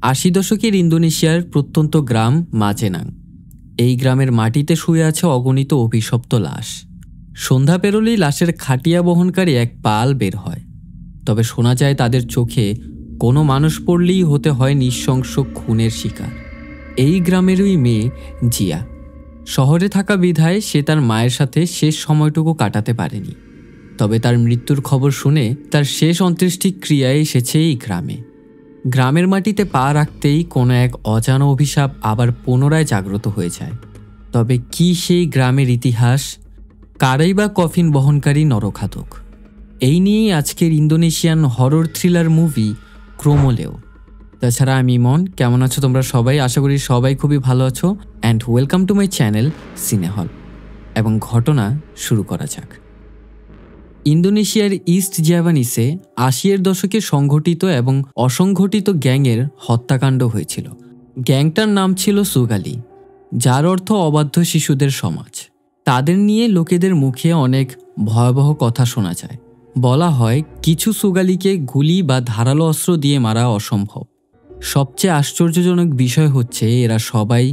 ৮০ দশকের ইন্দোনেশিয়ার প্রত্যন্ত গ্রাম মাজেনাং। এই গ্রামের মাটিতে শুয়ে আছে অগণিত অভিশপ্ত লাশ। সন্ধ্যা পেরোলেই লাশের খাটিয়া বহনকারী এক পাল বের হয়। তবে শোনা যায় তাদের চোখে কোনো মানুষ পড়লেই হতে হয় নৃশংস খুনের শিকার। এই গ্রামেরই মেয়ে জিয়া। শহরে থাকা বিধায় সে তার মায়ের সাথে শেষ সময়টুকু কাটাতে পারেনি। তবে তার মৃত্যুর খবর শুনে তার শেষ অন্ত্যেষ্টিক্রিয়ায় এসেছে এই গ্রামে। গ্রামের মাটিতে পা রাখতেই কোনো এক অজানা অভিশাপ আবার পুনরায় জাগ্রত হয়ে যায়। তবে কি সেই গ্রামের ইতিহাস? কারাই বা কফিন বহনকারী নরঘাতক? এই নিয়েই আজকের ইন্দোনেশিয়ান হরর থ্রিলার মুভি ক্রোমোলেও। তাছাড়া আমি ইমন। কেমন আছো তোমরা সবাই? আশা করি সবাই খুবই ভালো আছো। And welcome to my channel সিনেহল। এবং ঘটনা শুরু করা যাক। ইন্দোনেশিয়ার ইস্ট জাভানিসে ৮০-এর দশকে সংঘটিত এবং অসংঘটিত গ্যাংয়ের হত্যাকাণ্ড হয়েছিল। গ্যাংটার নাম ছিল সুগালি, যার অর্থ অবাধ্য শিশুদের সমাজ। তাদের নিয়ে লোকেদের মুখে অনেক ভয়াবহ কথা শোনা যায়। বলা হয় কিছু সুগালিকে গুলি বা ধারালো অস্ত্র দিয়ে মারা অসম্ভব। সবচেয়ে আশ্চর্যজনক বিষয় হচ্ছে এরা সবাই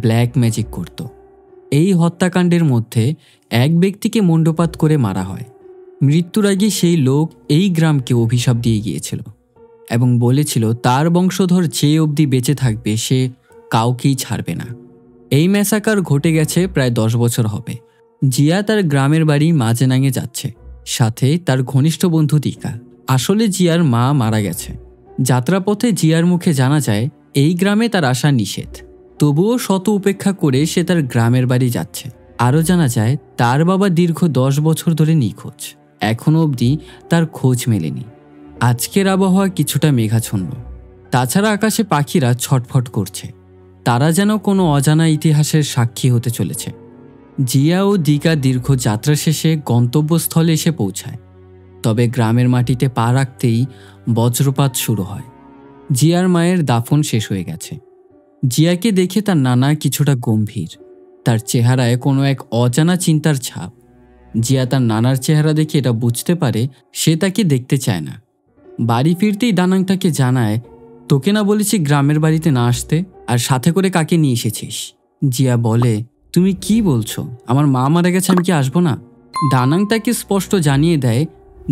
ব্ল্যাক ম্যাজিক করত। এই হত্যাকাণ্ডের মধ্যে এক ব্যক্তিকে মুণ্ডপাত করে মারা হয়। মৃত্যুর আগে সেই লোক এই গ্রামকে অভিশাপ দিয়ে গিয়েছিল এবং বলেছিল তার বংশধর যে অবধি বেঁচে থাকবে সে কাউকেই ছাড়বে না। এই ম্যাসাকার ঘটে গেছে প্রায় 10 বছর হবে। জিয়া তার গ্রামের বাড়ি মাজেনাঙে যাচ্ছে, সাথে তার ঘনিষ্ঠ বন্ধু দিকা। আসলে জিয়ার মা মারা গেছে। যাত্রাপথে জিয়ার মুখে জানা যায় এই গ্রামে তার আসা নিষেধ। তবুও শত উপেক্ষা করে সে তার গ্রামের বাড়ি যাচ্ছে। আরও জানা যায় তার বাবা দীর্ঘ 10 বছর ধরে নিখোঁজ। এখনও অবধি তার খোঁজ মেলেনি। আজকের আবহাওয়া কিছুটা মেঘাচ্ছন্ন। তাছাড়া আকাশে পাখিরা ছটফট করছে। তারা যেন কোনো অজানা ইতিহাসের সাক্ষী হতে চলেছে। জিয়া ও দিকা দীর্ঘ যাত্রা শেষে গন্তব্যস্থলে এসে পৌঁছায়। তবে গ্রামের মাটিতে পা রাখতেই বজ্রপাত শুরু হয়। জিয়ার মায়ের দাফন শেষ হয়ে গেছে। জিয়াকে দেখে তার নানা কিছুটা গম্ভীর। তার চেহারায় কোনো এক অজানা চিন্তার ছাপ। জিয়া তার নানার চেহারা দেখে এটা বুঝতে পারে সে তাকে দেখতে চায় না। বাড়ি ফিরতেই দানাং তাকে জানায়, তোকে না বলেছি গ্রামের বাড়িতে না আসতে, আর সাথে করে কাকে নিয়ে এসেছিস? জিয়া বলে, তুমি কি বলছো? আমার মা মারা গেছে, আমি কি আসবো না? দানাং তাকে স্পষ্ট জানিয়ে দেয়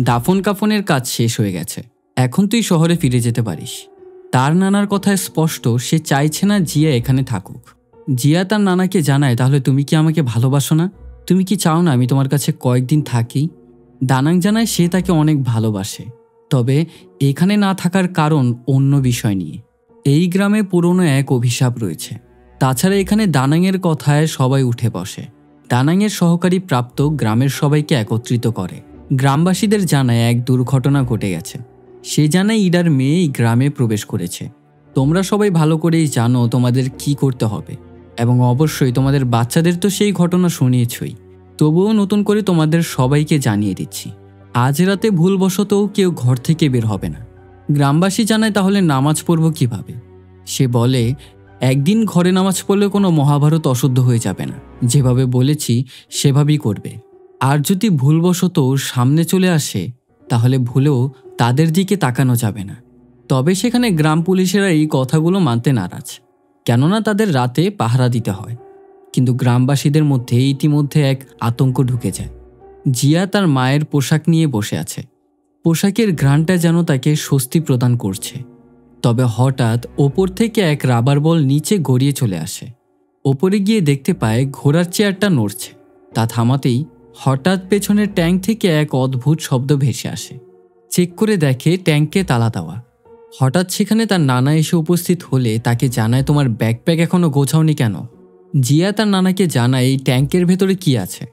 দাফন কাফনের কাজ শেষ হয়ে গেছে, এখন তুই শহরে ফিরে যেতে পারিস। তার নানার কথায় স্পষ্ট সে চাইছে না জিয়া এখানে থাকুক। জিয়া তার নানাকে জানায়, তাহলে তুমি কি আমাকে ভালোবাসো না? তুমি কি চাও না আমি তোমার কাছে কয়েকদিন থাকি? দানাং জানায় সে তাকে অনেক ভালোবাসে, তবে এখানে না থাকার কারণ অন্য বিষয় নিয়ে। এই গ্রামে পুরনো এক অভিশাপ রয়েছে। তাছাড়া এখানে দানাংয়ের কথায় সবাই উঠে বসে। দানাংয়ের সহকারী প্রাপ্ত গ্রামের সবাইকে একত্রিত করে। গ্রামবাসীদের জানায় এক দুর্ঘটনা ঘটে গেছে। সে জানায় ইডার মেয়ে এই গ্রামে প্রবেশ করেছে। তোমরা সবাই ভালো করেই জানো তোমাদের কি করতে হবে, এবং অবশ্যই তোমাদের বাচ্চাদের তো সেই ঘটনা শুনিয়েছই। তবুও নতুন করে তোমাদের সবাইকে জানিয়ে দিচ্ছি, আজ রাতে ভুলবশতও কেউ ঘর থেকে বের হবে না। গ্রামবাসী জানায়, তাহলে নামাজ পড়ব কিভাবে? সে বলে, একদিন ঘরে নামাজ পড়লে কোনো মহাভারত অশুদ্ধ হয়ে যাবে না। যেভাবে বলেছি সেভাবেই করবে। আর যদি ভুলবশত সামনে চলে আসে তাহলে ভুলেও তাদের দিকে তাকানো যাবে না। তবে সেখানে গ্রাম পুলিশেরা এই কথাগুলো মানতে নারাজ, কেননা তাদের রাতে পাহারা দিতে হয়। কিন্তু গ্রামবাসীদের মধ্যে ইতিমধ্যে এক আতঙ্ক ঢুকে যায়। জিয়া তার মায়ের পোশাক নিয়ে বসে আছে। পোশাকের ঘ্রাণটা যেন তাকে স্বস্তি প্রদান করছে। তবে হঠাৎ ওপর থেকে এক রাবার বল নিচে গড়িয়ে চলে আসে। ওপরে গিয়ে দেখতে পায় ঘোড়ার চেয়ারটা নড়ছে। তা থামাতেই হঠাৎ পেছনের ট্যাঙ্ক থেকে এক অদ্ভুত শব্দ ভেসে আসে। চেক করে দেখে ট্যাঙ্কে তালা দেওয়া। হঠাৎ সেখানে তার নানা এসে উপস্থিত হলে তাকে জানায়, তোমার ব্যাকপ্যাক এখনো গোছাওনি কেন? জিয়া তার নানাকে জানায় এই ট্যাঙ্কের ভেতরে কি আছে।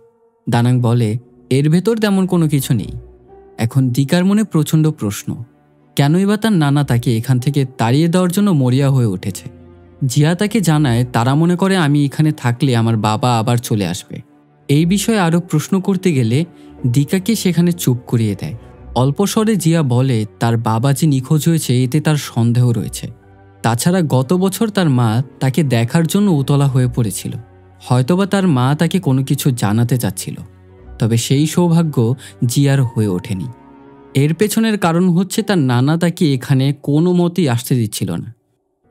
দানাং বলে, এর ভেতর তেমন কোনো কিছু নেই। এখন দিকার মনে প্রচণ্ড প্রশ্ন, কেনই বা তার নানা তাকে এখান থেকে তাড়িয়ে দেওয়ার জন্য মরিয়া হয়ে উঠেছে। জিয়া তাকে জানায়, তারা মনে করে আমি এখানে থাকলে আমার বাবা আবার চলে আসবে। এই বিষয়ে আরও প্রশ্ন করতে গেলে দিকাকে সেখানে চুপ করিয়ে দেয়। অল্প স্বরে জিয়া বলে, তার বাবা যে নিখোঁজ হয়েছে এতে তার সন্দেহ রয়েছে। তাছাড়া গত বছর তার মা তাকে দেখার জন্য উতলা হয়ে পড়েছিল। হয়তোবা তার মা তাকে কোনো কিছু জানাতে চাচ্ছিল, তবে সেই সৌভাগ্য জিয়ার হয়ে ওঠেনি। এর পেছনের কারণ হচ্ছে তার নানা তাকে এখানে কোনো মতেই আসতে দিচ্ছিল না।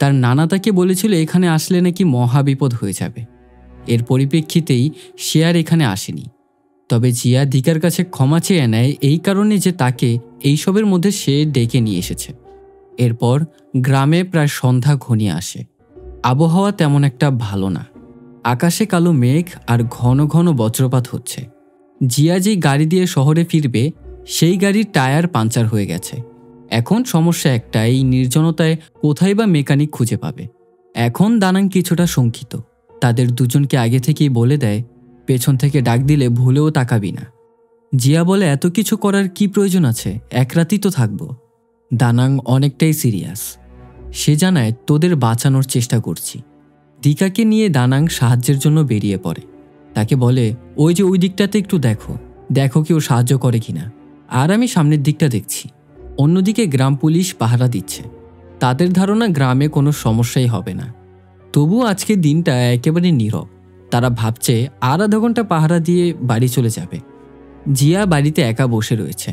তার নানা তাকে বলেছিল এখানে আসলে নাকি মহাবিপদ হয়ে যাবে। এর পরিপ্রেক্ষিতেই সে আর এখানে আসেনি। তবে জিয়া দিকার কাছে ক্ষমা চেয়ে নেয় এই কারণে যে তাকে এইসবের মধ্যে সে ডেকে নিয়ে এসেছে। এরপর গ্রামে প্রায় সন্ধ্যা ঘনিয়ে আসে। আবহাওয়া তেমন একটা ভালো না। আকাশে কালো মেঘ আর ঘন ঘন বজ্রপাত হচ্ছে। জিয়া যেই গাড়ি দিয়ে শহরে ফিরবে সেই গাড়ির টায়ার পাঞ্চার হয়ে গেছে। এখন সমস্যা একটা, এই নির্জনতায় কোথায় বা মেকানিক খুঁজে পাবে। এখন দানাং কিছুটা শঙ্কিত। তাদের দুজনকে আগে থেকেই বলে দেয় পেছন থেকে ডাক দিলে ভুলেও তাকাবি না। জিয়া বলে এত কিছু করার কি প্রয়োজন আছে, এক রাতই তো থাকবো। দানাং অনেকটাই সিরিয়াস। সে জানায় তোদের বাঁচানোর চেষ্টা করছি। দিকাকে নিয়ে দানাং সাহায্যের জন্য বেরিয়ে পড়ে। তাকে বলে ওই যে ওই দিকটাতে একটু দেখো দেখো কেউ সাহায্য করে কিনা। আর আমি সামনের দিকটা দেখছি। অন্যদিকে গ্রাম পুলিশ পাহারা দিচ্ছে। তাদের ধারণা গ্রামে কোনো সমস্যাই হবে না। তবুও আজকের দিনটা একেবারে নীরব। তারা ভাবছে আর আধা ঘন্টা পাহারা দিয়ে বাড়ি চলে যাবে। জিয়া বাড়িতে একা বসে রয়েছে।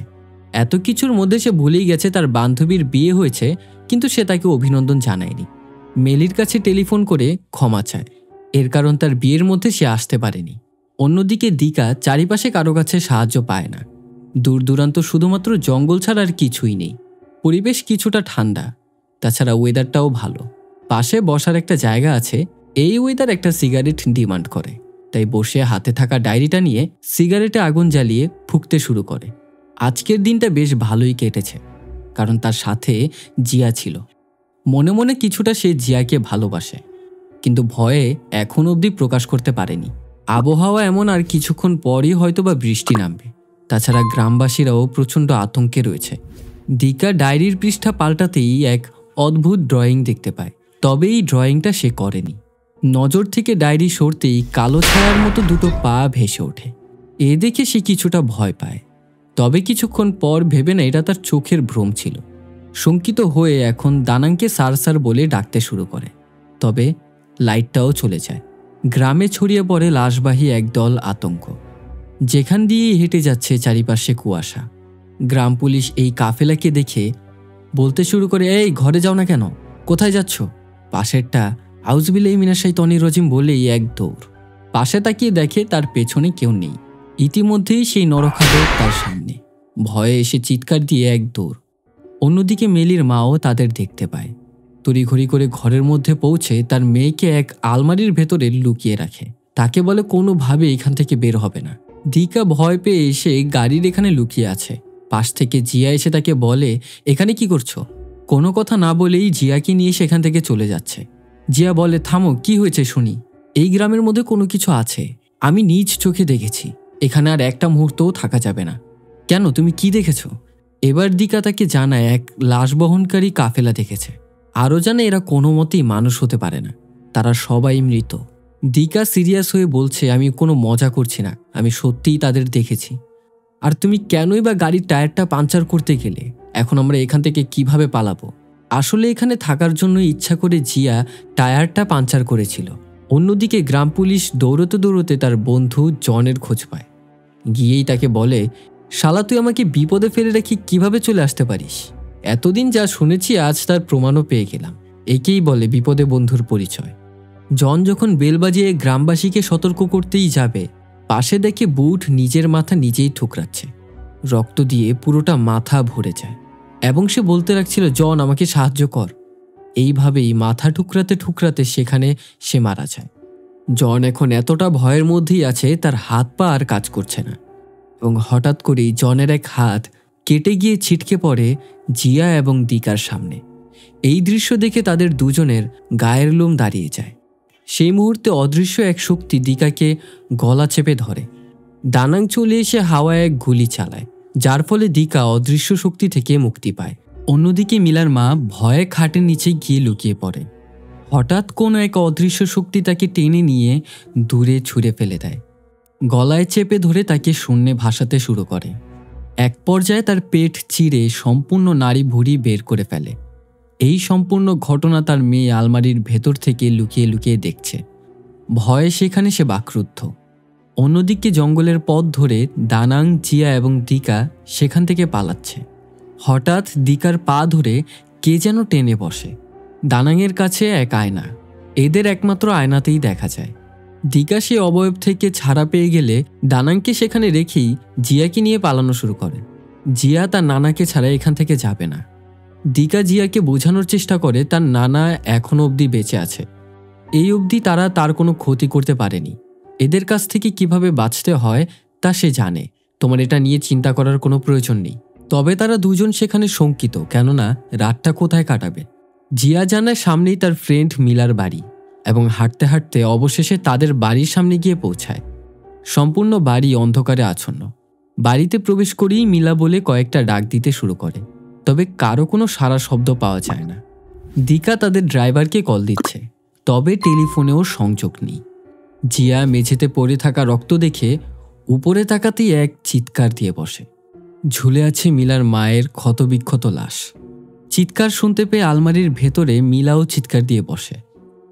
এত কিছুর মধ্যে সে ভুলেই গেছে তার বান্ধবীর বিয়ে হয়েছে, কিন্তু সে তাকে অভিনন্দন জানায়নি। মেলির কাছে টেলিফোন করে ক্ষমা চায়, এর কারণ তার বিয়ের মধ্যে সে আসতে পারেনি। অন্যদিকে দিকা চারিপাশে কারো কাছে সাহায্য পায় না। দূর দূরান্ত শুধুমাত্র জঙ্গল ছাড়া আর কিছুই নেই। পরিবেশ কিছুটা ঠান্ডা, তাছাড়া ওয়েদারটাও ভালো। পাশে বসার একটা জায়গা আছে। এই ওয়েদার একটা সিগারেট ডিমান্ড করে, তাই বসে হাতে থাকা ডায়েরিটা নিয়ে সিগারেটে আগুন জ্বালিয়ে ফুঁকতে শুরু করে। আজকের দিনটা বেশ ভালোই কেটেছে, কারণ তার সাথে জিয়া ছিল। মনে মনে কিছুটা সে জিয়াকে ভালোবাসে, কিন্তু ভয়ে এখন অবধি প্রকাশ করতে পারেনি। আবহাওয়া এমন, আর কিছুক্ষণ পরই হয়তোবা বৃষ্টি নামবে। তাছাড়া গ্রামবাসীরাও প্রচণ্ড আতঙ্কে রয়েছে। দিকা ডায়েরির পৃষ্ঠা পাল্টাতেই এক অদ্ভুত ড্রয়িং দেখতে পায়। তবে এই ড্রয়িংটা সে করেনি। নজর থেকে ডায়েরি সরতেই কালো ছায়ার মতো দুটো পা ভেসে ওঠে। এ দেখে সে কিছুটা ভয় পায়, তবে কিছুক্ষণ পর ভেবে না এটা তার চোখের ভ্রম ছিল। শঙ্কিত হয়ে এখন দানাংকে স্যার স্যার বলে ডাকতে শুরু করে। তবে লাইটটাও চলে যায়। গ্রামে ছড়িয়ে পড়ে লাশবাহী একদল আতঙ্ক। যেখান দিয়েই হেঁটে যাচ্ছে চারিপাশে কুয়াশা। গ্রাম পুলিশ এই কাফেলাকে দেখে বলতে শুরু করে, এই ঘরে যাও না কেন, কোথায় যাচ্ছ? পাশেরটা আউযুবিল্লাহি মিনাশ শাইতানির রাজিম বলেই এক দৌড়। পাশে তাকিয়ে দেখে তার পেছনে কেউ নেই। ইতিমধ্যেই সেই নরখাদক তার সামনে। ভয়ে এসে চিৎকার দিয়ে এক দৌড়। অন্যদিকে মেলির মাও তাদের দেখতে পায়। তড়িঘড়ি করে ঘরের মধ্যে পৌঁছে তার মেয়েকে এক আলমারির ভেতরে লুকিয়ে রাখে। তাকে বলে কোনোভাবে এখান থেকে বের হবে না। দিকা ভয় পেয়ে এসে গাড়ির এখানে লুকিয়ে আছে। পাশ থেকে জিয়া এসে তাকে বলে, এখানে কি করছো? কোনো কথা না বলেই জিয়াকে নিয়ে সেখান থেকে চলে যাচ্ছে। জিয়া বলে, থামো, কি হয়েছে শুনি। এই গ্রামের মধ্যে কোনো কিছু আছে, আমি নিজ চোখে দেখেছি। এখানে আর একটা মুহূর্তও থাকা যাবে না। কেন, তুমি কি দেখেছ? এবার দিকা তাকে জানায় এক লাশ বহনকারী কাফেলা দেখেছে। আরও জানে এরা কোনো মতেই মানুষ হতে পারে না, তারা সবাই মৃত। দিকা সিরিয়াস হয়ে বলছে, আমি কোনো মজা করছি না, আমি সত্যিই তাদের দেখেছি। আর তুমি কেনই বা গাড়ির টায়ারটা পাঞ্চার করতে গেলে? এখন আমরা এখান থেকে কিভাবে পালাবো? আসলে এখানে থাকার জন্য ইচ্ছা করে জিয়া টায়ারটা পাঞ্চার করেছিল। অন্যদিকে গ্রাম পুলিশ দৌড়তে দৌড়তে তার বন্ধু জনের খোঁজ পায়। গিয়েই তাকে বলে, শালা তুই আমাকে বিপদে ফেলে রেখে কিভাবে চলে আসতে পারিস? এতদিন যা শুনেছি আজ তার প্রমাণও পেয়ে গেলাম। একেই বলে বিপদে বন্ধুর পরিচয়। জন যখন বেল বাজিয়ে গ্রামবাসীকে সতর্ক করতেই যাবে, পাশে দেখে বুট নিজের মাথা নিজেই ঠুকরাচ্ছে। রক্ত দিয়ে পুরোটা মাথা ভরে যায় এবং সে বলতে লাগছিল, জন আমাকে সাহায্য কর। এইভাবেই মাথা ঠুকরাতে ঠুকরাতে সেখানে সে মারা যায়। জন এখন এতটা ভয়ের মধ্যেই আছে তার হাত পা আর কাজ করছে না। এবং হঠাৎ করেই জনের এক হাত কেটে গিয়ে ছিটকে পড়ে জিয়া এবং দিকার সামনে। এই দৃশ্য দেখে তাদের দুজনের গায়ের লোম দাঁড়িয়ে যায়। সেই মুহূর্তে অদৃশ্য এক শক্তি দিকাকে গলা চেপে ধরে। দানাং চলে এসে হাওয়ায় এক গুলি চালায়, যার ফলে দিকা অদৃশ্য শক্তি থেকে মুক্তি পায়। অন্যদিকে মিলার মা ভয়ে খাটের নিচে গিয়ে লুকিয়ে পড়ে। হঠাৎ কোনো এক অদৃশ্য শক্তি তাকে টেনে নিয়ে দূরে ছুঁড়ে ফেলে দেয়। গলায় চেপে ধরে তাকে শূন্যে ভাসাতে শুরু করে। এক পর্যায়ে তার পেট চিরে সম্পূর্ণ নাড়ি ভুঁড়ি বের করে ফেলে। এই সম্পূর্ণ ঘটনা তার মেয়ে আলমারির ভেতর থেকে লুকিয়ে লুকিয়ে দেখছে। ভয়ে সেখানে সে বাকরুদ্ধ। অন্যদিকে জঙ্গলের পথ ধরে দানাং, জিয়া এবং দিকা সেখান থেকে পালাচ্ছে। হঠাৎ দিকার পা ধরে কে যেন টেনে বসে। দানাংয়ের কাছে এক আয়না, এদের একমাত্র আয়নাতেই দেখা যায়। দিকা সে অবয়ব থেকে ছাড়া পেয়ে গেলে দানাংকে সেখানে রেখেই জিয়াকে নিয়ে পালানো শুরু করে। জিয়া তার নানাকে ছাড়া এখান থেকে যাবে না। দিকা জিয়াকে বোঝানোর চেষ্টা করে তার নানা এখনো অবধি বেঁচে আছে, এই অবধি তারা তার কোনো ক্ষতি করতে পারেনি। এদের কাছ থেকে কিভাবে বাঁচতে হয় তা সে জানে, তোমার এটা নিয়ে চিন্তা করার কোনো প্রয়োজন নেই। তবে তারা দুজন সেখানে শঙ্কিত, কেননা রাতটা কোথায় কাটাবে। জিয়া জানায় সামনেই তার ফ্রেন্ড মিলার বাড়ি, এবং হাঁটতে হাঁটতে অবশেষে তাদের বাড়ির সামনে গিয়ে পৌঁছায়। সম্পূর্ণ বাড়ি অন্ধকারে আচ্ছন্ন। বাড়িতে প্রবেশ করেই মিলা বলে কয়েকটা ডাক দিতে শুরু করে, তবে কারো কোনো সাড়া শব্দ পাওয়া যায় না। দিকা তাদের ড্রাইভারকে কল দিচ্ছে, তবে টেলিফোনেও সংযোগ নেই। জিয়া মেঝেতে পড়ে থাকা রক্ত দেখে উপরে তাকাতেই এক চিৎকার দিয়ে বসে। ঝুলে আছে মিলার মায়ের ক্ষতবিক্ষত লাশ। চিৎকার শুনতে পেয়ে আলমারির ভেতরে মিলাও চিৎকার দিয়ে বসে।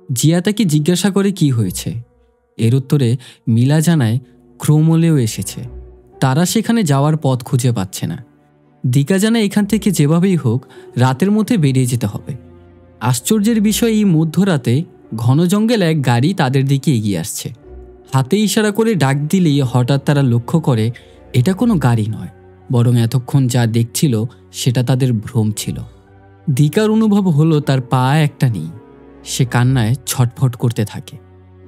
জিয়া তাকে জিজ্ঞাসা করে কি হয়েছে। এর উত্তরে মিলা জানায় ক্রোমোলেও এসেছে, তারা সেখানে যাওয়ার পথ খুঁজে পাচ্ছে না। দিকা জানায় এখান থেকে যেভাবেই হোক রাতের মধ্যে বেরিয়ে যেতে হবে। আশ্চর্যের বিষয়, এই মধ্যরাতে ঘন জঙ্গল এক গাড়ি তাদের দিকে এগিয়ে আসছে। হাতে ইশারা করে ডাক দিলেই হঠাৎ তারা লক্ষ্য করে এটা কোনো গাড়ি নয়, বরং এতক্ষণ যা দেখছিল সেটা তাদের ভ্রম ছিল। দিকার অনুভব হলো তার পা একটা নেই। সে কান্নায় ছটফট করতে থাকে।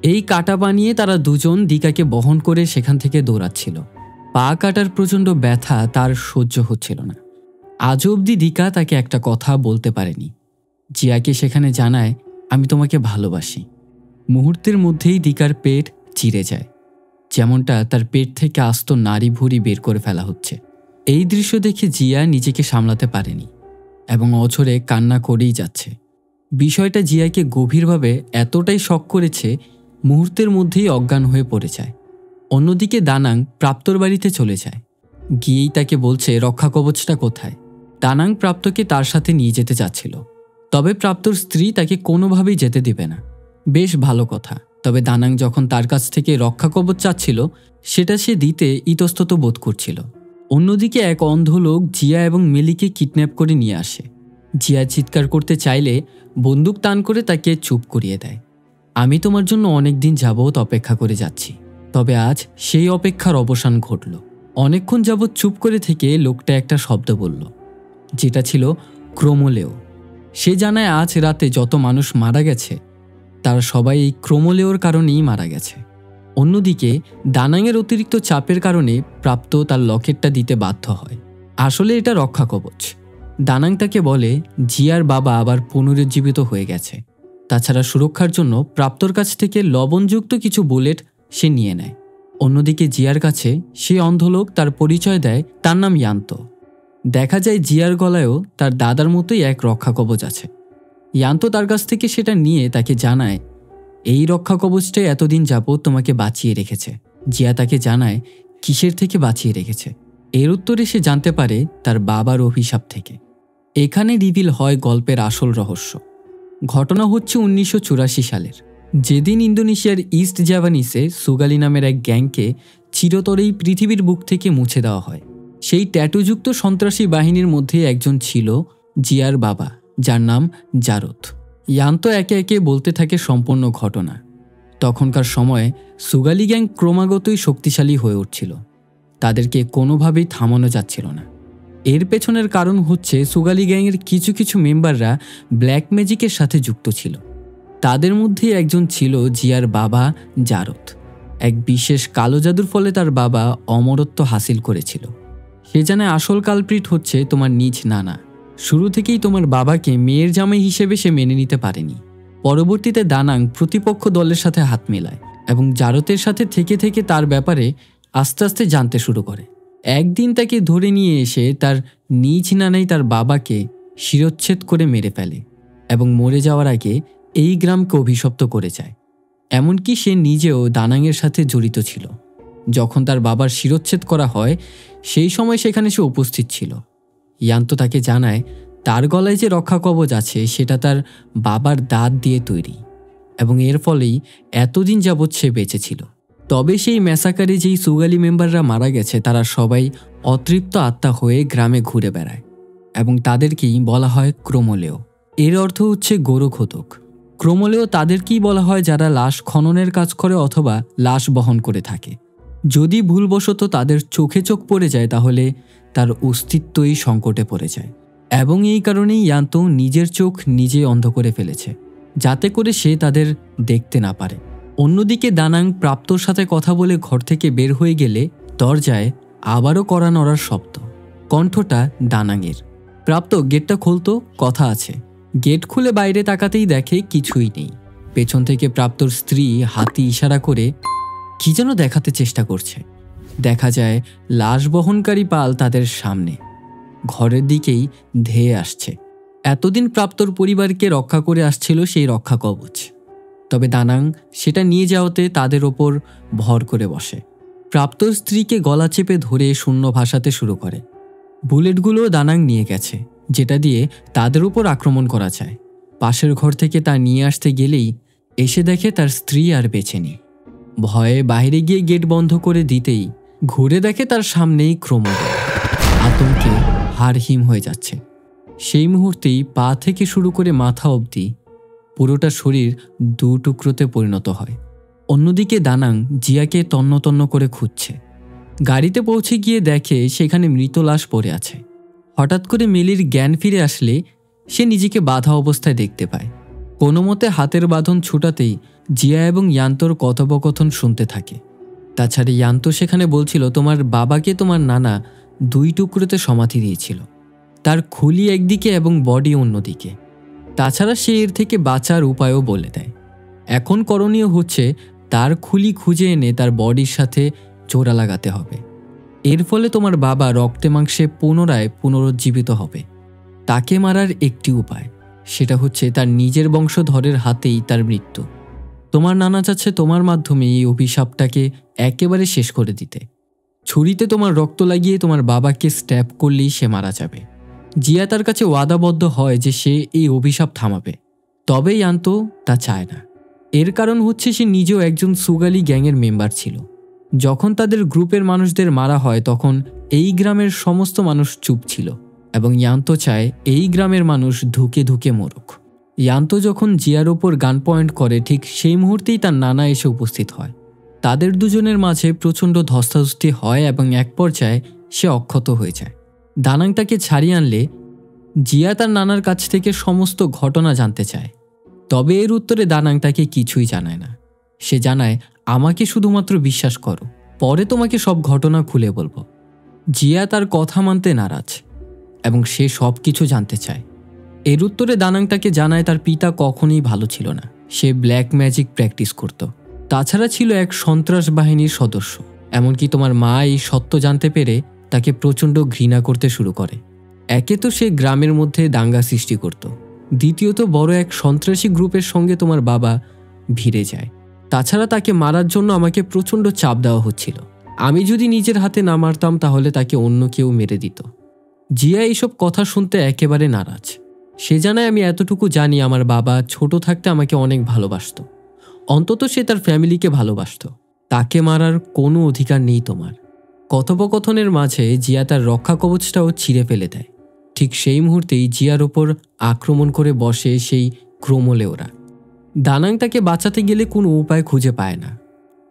এই কাটা বানিয়ে তারা দুজন দিকাকে বহন করে সেখান থেকে দৌড়াচ্ছিল। পা কাটার প্রচণ্ড ব্যথা তার সহ্য হচ্ছিল না। আজ অবধি দিকা তাকে একটা কথা বলতে পারেনি। জিয়াকে সেখানে জানায়, আমি তোমাকে ভালোবাসি। মুহূর্তের মধ্যেই দিকার পেট চিরে যায়, যেমনটা তার পেট থেকে আস্ত নাড়ি ভুঁড়ি বের করে ফেলা হচ্ছে। এই দৃশ্য দেখে জিয়া নিজেকে সামলাতে পারেনি এবং অঝরে কান্না করেই যাচ্ছে। বিষয়টা জিয়াকে গভীরভাবে এতটাই শক করেছে, মুহূর্তের মধ্যেই অজ্ঞান হয়ে পড়ে যায়। অন্যদিকে দানাং প্রাপ্তর বাড়িতে চলে যায়। গিয়েই তাকে বলছে রক্ষা কবচটা কোথায়। দানাং প্রাপ্তকে তার সাথে নিয়ে যেতে চাচ্ছিল, তবে প্রাপ্তর স্ত্রী তাকে কোনোভাবেই যেতে দিবে না। বেশ ভালো কথা, তবে দানাং যখন তার কাছ থেকে রক্ষা কবচ চাচ্ছিল সেটা সে দিতে ইতস্তত বোধ করছিল। অন্যদিকে এক অন্ধ লোক জিয়া এবং মিলিকে কিডন্যাপ করে নিয়ে আসে। জিয়া চিৎকার করতে চাইলে বন্দুক টান করে তাকে চুপ করিয়ে দেয়। আমি তোমার জন্য অনেক দিন যাবৎ অপেক্ষা করে যাচ্ছি, তবে আজ সেই অপেক্ষার অবসান ঘটল। অনেকক্ষণ যাবৎ চুপ করে থেকে লোকটা একটা শব্দ বলল, যেটা ছিল ক্রোমোলেও। সে জানায় আজ রাতে যত মানুষ মারা গেছে তারা সবাই এই ক্রোমোলেওর কারণেই মারা গেছে। অন্যদিকে দানাংয়ের অতিরিক্ত চাপের কারণে প্রাপ্ত তার লকেটটা দিতে বাধ্য হয়। আসলে এটা রক্ষা কবচ। দানাং তাকে বলে জিয়ার বাবা আবার পুনরুজ্জীবিত হয়ে গেছে। তাছাড়া সুরক্ষার জন্য প্রাপ্তর কাছ থেকে লবণযুক্ত কিছু বুলেট সে নিয়ে নেয়। অন্যদিকে জিয়ার কাছে সে অন্ধলোক তার পরিচয় দেয়, তার নাম ইয়ান্ত। দেখা যায় জিয়ার গলায়ও তার দাদার মতোই এক রক্ষা কবচ আছে। ইয়ান্ত তার কাছ থেকে সেটা নিয়ে তাকে জানায় এই রক্ষা কবচটাই এতদিন যাবৎ তোমাকে বাঁচিয়ে রেখেছে। জিয়া তাকে জানায় কিসের থেকে বাঁচিয়ে রেখেছে। এর উত্তরে সে জানতে পারে তার বাবার অভিশাপ থেকে। এখানে রিভিল হয় গল্পের আসল রহস্য। ঘটনা হচ্ছে 1984 সালের, যেদিন ইন্দোনেশিয়ার ইস্ট জাভানিসে সুগালি নামের এক গ্যাংকে চিরতরেই পৃথিবীর বুক থেকে মুছে দেওয়া হয়। সেই ট্যাটুযুক্ত সন্ত্রাসী বাহিনীর মধ্যে একজন ছিল জিয়ার বাবা, যার নাম জারত। ইয়ান্ত একে একে বলতে থাকে সম্পূর্ণ ঘটনা। তখনকার সময়ে সুগালি গ্যাং ক্রমাগতই শক্তিশালী হয়ে উঠছিল, তাদেরকে কোনোভাবেই থামানো যাচ্ছিল না। এর পেছনের কারণ হচ্ছে সুগালি গ্যাংয়ের কিছু কিছু মেম্বাররা ব্ল্যাক ম্যাজিকের সাথে যুক্ত ছিল। তাদের মধ্যে একজন ছিল জিয়ার বাবা জারত। এক বিশেষ কালো জাদুর ফলে তার বাবা অমরত্ব হাসিল করেছিল। সে জানে আসল কালপ্রিট হচ্ছে তোমার নিজ নানা। শুরু থেকেই তোমার বাবাকে মেয়ের জামাই হিসেবে সে মেনে নিতে পারেনি। পরবর্তীতে দানাং প্রতিপক্ষ দলের সাথে হাত মেলায় এবং জারতের সাথে থেকে থেকে তার ব্যাপারে আস্তে আস্তে জানতে শুরু করে। একদিন তাকে ধরে নিয়ে এসে তার নিজ নানাই তার বাবাকে শিরচ্ছেদ করে মেরে ফেলে এবং মরে যাওয়ার আগে এই গ্রামকে অভিশপ্ত করে যায়। এমনকি সে নিজেও দানাংয়ের সাথে জড়িত ছিল। যখন তার বাবার শিরচ্ছেদ করা হয় সেই সময় সেখানে সে উপস্থিত ছিল। ইয়ান্ত তাকে জানায় তার গলায় যে রক্ষা কবচ আছে সেটা তার বাবার দাঁত দিয়ে তৈরি এবং এর ফলেই এতদিন যাবৎ সে বেঁচে ছিল। তবে সেই ম্যাসাকারে যেই সুগালি মেম্বাররা মারা গেছে তারা সবাই অতৃপ্ত আত্মা হয়ে গ্রামে ঘুরে বেড়ায় এবং তাদেরকেই বলা হয় ক্রোমোলেও। এর অর্থ হচ্ছে গোরক্ষতক। ক্রোমলেও তাদেরকেই বলা হয় যারা লাশ খননের কাজ করে অথবা লাশ বহন করে থাকে। যদি ভুলবশত তাদের চোখে চোখ পড়ে যায় তাহলে তার অস্তিত্বই সংকটে পড়ে যায়, এবং এই কারণেই ইয়ান্তো নিজের চোখ নিজেই অন্ধ করে ফেলেছে, যাতে করে সে তাদের দেখতে না পারে। অন্যদিকে দানাং প্রাপ্তর সাথে কথা বলে ঘর থেকে বের হয়ে গেলে দরজায় আবারও কড়া নড়ার শব্দ। কণ্ঠটা দানাংয়ের। প্রাপ্ত, গেটটা খুলতো, কথা আছে। গেট খুলে বাইরে তাকাতেই দেখে কিছুই নেই। পেছন থেকে প্রাপ্তর স্ত্রী হাতি ইশারা করে কি যেন দেখাতে চেষ্টা করছে। দেখা যায় লাশ বহনকারী পাল তাদের সামনে ঘরের দিকেই ধেয়ে আসছে। এতদিন প্রাপ্তর পরিবারকে রক্ষা করে আসছিল সেই রক্ষা কবচ, তবে দানাং সেটা নিয়ে যাওয়াতে তাদের ওপর ভর করে বসে। প্রাপ্তর স্ত্রীকে গলা চেপে ধরে শূন্য ভাসাতে শুরু করে। বুলেটগুলো দানাং নিয়ে গেছে, যেটা দিয়ে তাদের উপর আক্রমণ করা যায়। পাশের ঘর থেকে তা নিয়ে আসতে গেলেই এসে দেখে তার স্ত্রী আর বেঁচে নেই। ভয়ে বাইরে গিয়ে গেট বন্ধ করে দিতেই ঘুরে দেখে তার সামনেই ক্রোমল। আতঙ্কে হাড় হিম হয়ে যাচ্ছে। সেই মুহূর্তেই পা থেকে শুরু করে মাথা অবধি পুরোটা শরীর দু টুকরোতে পরিণত হয়। অন্যদিকে দানাং জিয়াকে তন্ন তন্ন করে খুঁজছে। গাড়িতে পৌঁছে গিয়ে দেখে সেখানে মৃত লাশ পড়ে আছে। হঠাৎ করে মেলির জ্ঞান ফিরে আসলে সে নিজেকে বাঁধা অবস্থায় দেখতে পায়। কোনো মতে হাতের বাঁধন ছুটাতেই জিয়া এবং ইয়ান্তোর কথোপকথন শুনতে থাকে। তাছাড়া ইয়ান্ত সেখানে বলছিল তোমার বাবাকে তোমার নানা দুই টুকরোতে সমাধি দিয়েছিল, তার খুলি একদিকে এবং বডি অন্যদিকে। তাছাড়া সে এর থেকে বাঁচার উপায়ও বলে দেয়। এখন করণীয় হচ্ছে তার খুলি খুঁজে এনে তার বডির সাথে জোড়া লাগাতে হবে। এর ফলে তোমার বাবা রক্তে মাংসে পুনরায় পুনরুজ্জীবিত হবে। তাকে মারার একটি উপায়, সেটা হচ্ছে তার নিজের বংশধরের হাতেই তার মৃত্যু। তোমার নানা চাচ্ছে তোমার মাধ্যমে এই অভিশাপটাকে একেবারে শেষ করে দিতে। ছুরিতে তোমার রক্ত লাগিয়ে তোমার বাবাকে স্ট্যাব করলেই সে মারা যাবে। জিয়া তার কাছে ওয়াদাবদ্ধ হয় যে সে এই অভিশাপ থামাবে, তবে ইয়ান্ত তা চায় না। এর কারণ হচ্ছে সে নিজেও একজন সুগালি গ্যাংয়ের মেম্বার ছিল। যখন তাদের গ্রুপের মানুষদের মারা হয় তখন এই গ্রামের সমস্ত মানুষ চুপ ছিল, এবং ইয়ান্ত চায় এই গ্রামের মানুষ ধুকে ধুকে মরুক। ইয়ান্ত যখন জিয়ার ওপর গান পয়েন্ট করে ঠিক সেই মুহূর্তেই তার নানা এসে উপস্থিত হয়। তাদের দুজনের মাঝে প্রচণ্ড ধস্তাধস্তি হয় এবং এক পর্যায়ে সে অক্ষত হয়ে যায়। দানাং তাকে ছাড়িয়ে আনলে জিয়া তার নানার কাছ থেকে সমস্ত ঘটনা জানতে চায়, তবে এর উত্তরে দানাং তাকে কিছুই জানায় না। সে জানায় আমাকে শুধুমাত্র বিশ্বাস করো, পরে তোমাকে সব ঘটনা খুলে বলবো। জিয়া তার কথা মানতে নারাজ এবং সে সব কিছু জানতে চায়। এর উত্তরে দানাং তাকে জানায় তার পিতা কখনোই ভালো ছিল না, সে ব্ল্যাক ম্যাজিক প্র্যাকটিস করত। তাছাড়া ছিল এক সন্ত্রাস বাহিনীর সদস্য। এমনকি তোমার মা এই সত্য জানতে পেরে তাকে প্রচণ্ড ঘৃণা করতে শুরু করে। একে তো সে গ্রামের মধ্যে দাঙ্গা সৃষ্টি করত, দ্বিতীয়ত বড় এক সন্ত্রাসী গ্রুপের সঙ্গে তোমার বাবা ভিড়ে যায়। তাছাড়া তাকে মারার জন্য আমাকে প্রচণ্ড চাপ দেওয়া হচ্ছিল। আমি যদি নিজের হাতে না মারতাম তাহলে তাকে অন্য কেউ মেরে দিত। জিয়া এইসব কথা শুনতে একেবারে নারাজ। সে জানায় আমি এতটুকু জানি আমার বাবা ছোট থাকতে আমাকে অনেক ভালোবাসত, অন্তত সে তার ফ্যামিলিকে ভালোবাসত। তাকে মারার কোনো অধিকার নেই তোমার। কথোপকথনের মাঝে জিয়া তার রক্ষা কবচটাও ছিঁড়ে ফেলে দেয়। ঠিক সেই মুহূর্তেই জিয়ার ওপর আক্রমণ করে বসে সেই ক্রোমলেওরা। দানাং তাকে বাঁচাতে গেলে কোনো উপায় খুঁজে পায় না,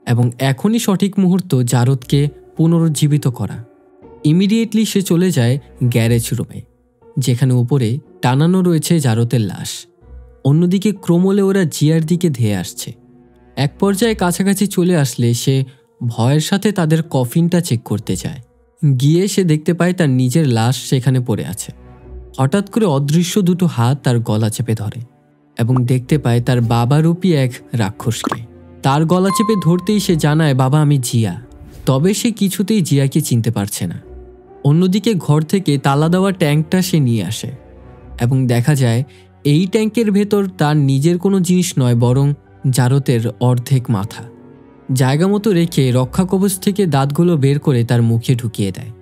এবং এখনই সঠিক মুহূর্ত জারদকে পুনরুজ্জীবিত করা। ইমিডিয়েটলি সে চলে যায় গ্যারেজ রুমে, যেখানে উপরে টানানো রয়েছে জারদের লাশ। অন্যদিকে ক্রোমলেওরা জিয়ার দিকে ধেয়ে আসছে। এক পর্যায়ে কাছাকাছি চলে আসলে সে ভয়ের সাথে তাদের কফিনটা চেক করতে যায়। গিয়ে সে দেখতে পায় তার নিজের লাশ সেখানে পড়ে আছে। হঠাৎ করে অদৃশ্য দুটো হাত তার গলা চেপে ধরে এবং দেখতে পায় তার বাবারূপী এক রাক্ষসকে। তার গলা চেপে ধরতেই সে জানায় বাবা আমি জিয়া, তবে সে কিছুতেই জিয়াকে চিনতে পারছে না। অন্যদিকে ঘর থেকে তালা দেওয়া ট্যাঙ্কটা সে নিয়ে আসে এবং দেখা যায় এই ট্যাঙ্কের ভেতর তার নিজের কোনো জিনিস নয়, বরং জারতের অর্ধেক মাথা। জায়গা মতো রেখে রক্ষা কবচ থেকে দাঁতগুলো বের করে তার মুখে ঢুকিয়ে দেয়,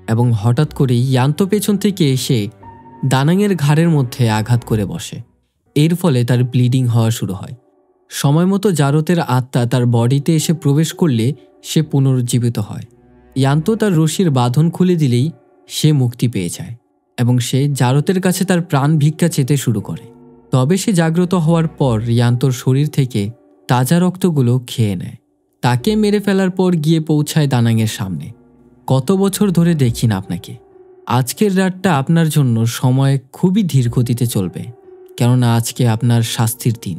এবং হঠাৎ করেই ইয়ান্ত পেছন থেকে এসে দানাংয়ের ঘাড়ের মধ্যে আঘাত করে বসে। এর ফলে তার ব্লিডিং হওয়া শুরু হয়। সময় মতো জারতের আত্মা তার বডিতে এসে প্রবেশ করলে সে পুনরুজ্জীবিত হয়। ইয়ান্ত তার রশির বাঁধন খুলে দিলেই সে মুক্তি পেয়ে যায় এবং সে জারতের কাছে তার প্রাণ ভিক্ষা চেতে শুরু করে। তবে সে জাগ্রত হওয়ার পর রিয়ান্তর শরীর থেকে তাজা রক্তগুলো খেয়ে নেয়। তাকে মেরে ফেলার পর গিয়ে পৌঁছায় দানাংয়ের সামনে। কত বছর ধরে দেখি না আপনাকে। আজকের রাতটা আপনার জন্য সময় খুবই ধীর গতিতে চলবে, কেননা আজকে আপনার শাস্তির দিন।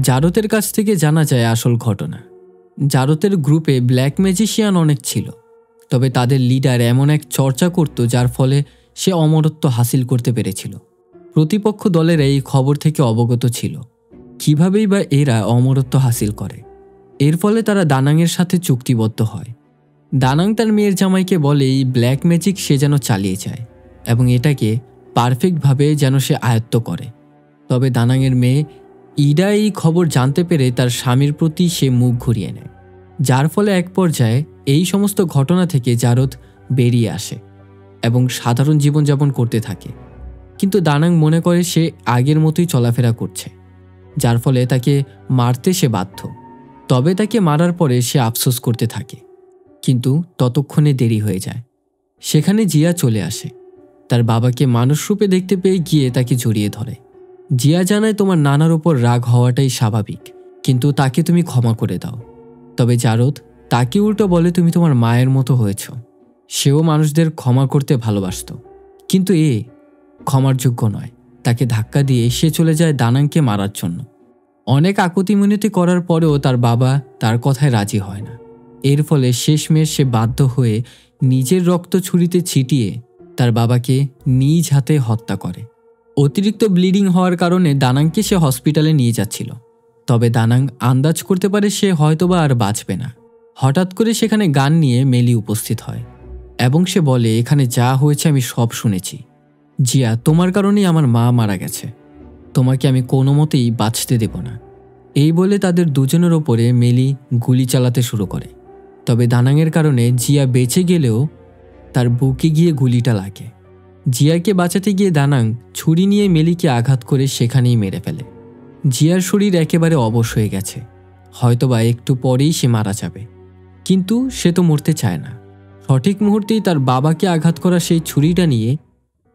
জারতের কাছ থেকে জানা যায় আসল ঘটনা। জারতের গ্রুপে ব্ল্যাক ম্যাজিশিয়ান অনেক ছিল, তবে তাদের লিডার এমন এক চর্চা করত যার ফলে সে অমরত্ব হাসিল করতে পেরেছিল। প্রতিপক্ষ দলের এই খবর থেকে অবগত ছিল। কিভাবেই বা এরা অমরত্ব হাসিল করে। এর ফলে তারা দানাংয়ের সাথে চুক্তিবদ্ধ হয়। দানাং তার মেয়ের জামাইকে বলে এই ব্ল্যাক ম্যাজিক সে যেন চালিয়ে যায় এবং এটাকে পারফেক্টভাবে যেন সে আয়ত্ত করে। তবে দানাংয়ের মেয়ে ইডা এই খবর জানতে পেরে তার স্বামীর প্রতি সে মুখ ঘুরিয়ে নেয়, যার ফলে এক পর্যায়ে এই সমস্ত ঘটনা থেকে জারত বেরিয়ে আসে এবং সাধারণ জীবনযাপন করতে থাকে। কিন্তু দানাং মনে করে সে আগের মতোই চলাফেরা করছে, যার ফলে তাকে মারতে সে বাধ্য। তবে তাকে মারার পরে সে আফসোস করতে থাকে, কিন্তু ততক্ষণে দেরি হয়ে যায়। সেখানে জিয়া চলে আসে। তার বাবাকে মানুষরূপে দেখতে পেয়ে গিয়ে তাকে জড়িয়ে ধরে। জিয়া জানায় তোমার নানার ওপর রাগ হওয়াটাই স্বাভাবিক, কিন্তু তাকে তুমি ক্ষমা করে দাও। তবে জারদ তাকে উল্টো বলে তুমি তোমার মায়ের মতো হয়েছ। সেও মানুষদের ক্ষমা করতে ভালোবাসত, কিন্তু এ ক্ষমার যোগ্য নয়। তাকে ধাক্কা দিয়ে সে চলে যায় দানাংকে মারার জন্য। অনেক আকুতি মিনতি করার পরেও তার বাবা তার কথায় রাজি হয় না। এর ফলে শেষমেশ সে বাধ্য হয়ে নিজের রক্ত ছুরিতে ছিটিয়ে তার বাবাকে নিজ হাতে হত্যা করে। অতিরিক্ত ব্লিডিং হওয়ার কারণে দানাংকে সে হসপিটালে নিয়ে যাচ্ছিল। তবে দানাং আন্দাজ করতে পারে সে হয়তোবা আর বাঁচবে না। হঠাৎ করে সেখানে গান নিয়ে মেলি উপস্থিত হয় এবং সে বলে এখানে যা হয়েছে আমি সব শুনেছি। জিয়া, তোমার কারণেই আমার মা মারা গেছে। তোমাকে আমি কোনো মতেই বাঁচতে দেব না। এই বলে তাদের দুজনের ওপরে মেলি গুলি চালাতে শুরু করে। তবে দানাংয়ের কারণে জিয়া বেঁচে গেলেও তার বুকে গিয়ে গুলিটা লাগে। জিয়াকে বাঁচাতে গিয়ে দানাং ছুরি নিয়ে মেলিকে আঘাত করে সেখানেই মেরে ফেলে। জিয়ার শরীর একেবারে অবশ হয়ে গেছে, হয়তোবা একটু পরেই সে মারা যাবে। কিন্তু সে তো মরতে চায় না। সঠিক মুহূর্তেই তার বাবাকে আঘাত করা সেই ছুরিটা নিয়ে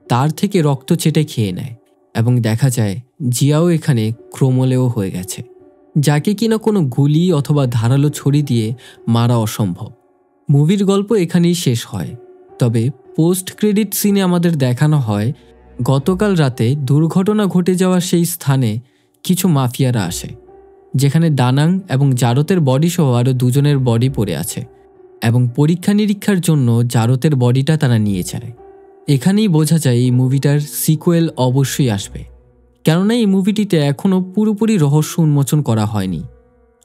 তার থেকে রক্ত চেটে খেয়ে নেয় এবং দেখা যায় জিয়াও এখানে ক্রোমলেও হয়ে গেছে, যাকে কিনা কোনো গুলি অথবা ধারালো ছুরি দিয়ে মারা অসম্ভব। মুভির গল্প এখানেই শেষ হয়। তবে পোস্ট ক্রেডিট সিনে আমাদের দেখানো হয় গতকাল রাতে দুর্ঘটনা ঘটে যাওয়া সেই স্থানে কিছু মাফিয়ারা আসে, যেখানে দানাং এবং জারতের বডি সহ আরও দুজনের বডি পড়ে আছে এবং পরীক্ষা নিরীক্ষার জন্য জারতের বডিটা তারা নিয়ে যায়। এখানেই বোঝা যায় এই মুভিটার সিকুয়েল অবশ্যই আসবে, কেননা এই মুভিটিতে এখনও পুরোপুরি রহস্য উন্মোচন করা হয়নি।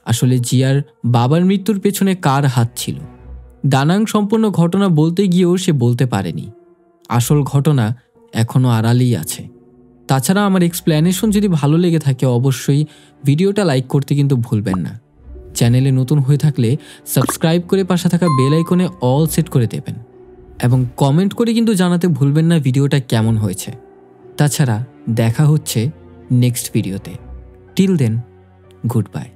আসলে জিয়ার বাবার মৃত্যুর পেছনে কার হাত ছিল। দানাং সম্পূর্ণ ঘটনা বলতে গিয়েও সে বলতে পারেনি। আসল ঘটনা এখনও আড়ালেই আছে। তাছাড়া আমার এক্সপ্লেনেশন যদি ভালো লেগে থাকে অবশ্যই ভিডিওটা লাইক করতে কিন্তু ভুলবেন না। চ্যানেলে নতুন হয়ে থাকলে সাবস্ক্রাইব করে পাশে থাকা বেল আইকনে অল সেট করে দেবেন এবং কমেন্ট করে কিন্তু জানাতে ভুলবেন না ভিডিওটা কেমন হয়েছে। তাছাড়া দেখা হচ্ছে নেক্সট ভিডিওতে। Till then, good by.